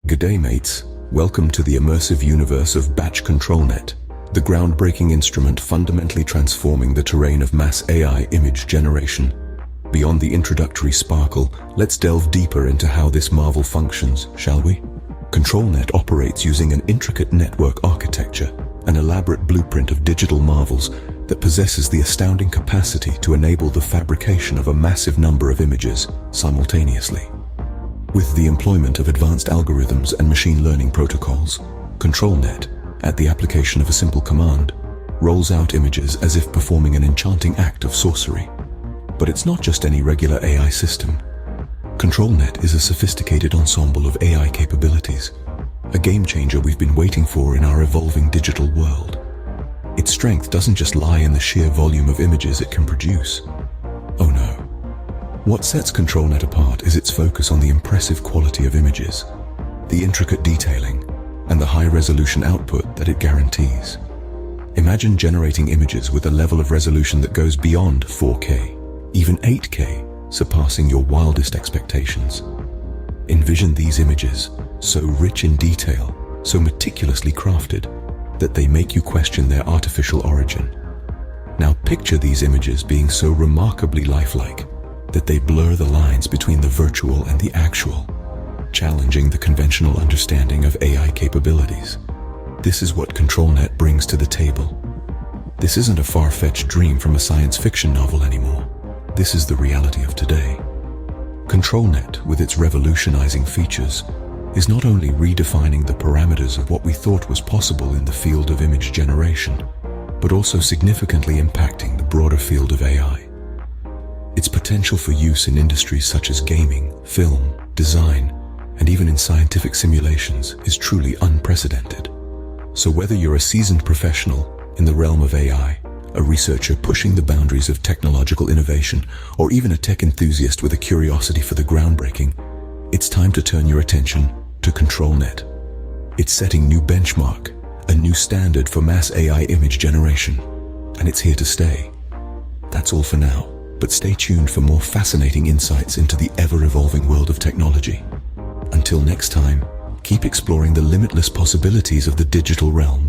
G'day mates, welcome to the immersive universe of Batch Controlnet, the groundbreaking instrument fundamentally transforming the terrain of mass AI image generation. Beyond the introductory sparkle, let's delve deeper into how this marvel functions, shall we? Controlnet operates using an intricate network architecture, an elaborate blueprint of digital marvels that possesses the astounding capacity to enable the fabrication of a massive number of images simultaneously. With the employment of advanced algorithms and machine learning protocols, Controlnet, at the application of a simple command, rolls out images as if performing an enchanting act of sorcery. But it's not just any regular AI system. Controlnet is a sophisticated ensemble of AI capabilities, a game changer we've been waiting for in our evolving digital world. Its strength doesn't just lie in the sheer volume of images it can produce. Oh no. What sets Controlnet apart is its focus on the impressive quality of images, the intricate detailing, and the high-resolution output that it guarantees. Imagine generating images with a level of resolution that goes beyond 4K, even 8K, surpassing your wildest expectations. Envision these images, so rich in detail, so meticulously crafted, that they make you question their artificial origin. Now picture these images being so remarkably lifelike that they blur the lines between the virtual and the actual, challenging the conventional understanding of AI capabilities. This is what Controlnet brings to the table. This isn't a far-fetched dream from a science fiction novel anymore. This is the reality of today. Controlnet, with its revolutionizing features, is not only redefining the parameters of what we thought was possible in the field of image generation, but also significantly impacting the broader field of AI. Its potential for use in industries such as gaming, film, design, and even in scientific simulations is truly unprecedented. So whether you're a seasoned professional in the realm of AI, a researcher pushing the boundaries of technological innovation, or even a tech enthusiast with a curiosity for the groundbreaking, it's time to turn your attention to Controlnet. It's setting new benchmark, a new standard for mass AI image generation, and it's here to stay. That's all for now. But stay tuned for more fascinating insights into the ever-evolving world of technology. Until next time, keep exploring the limitless possibilities of the digital realm.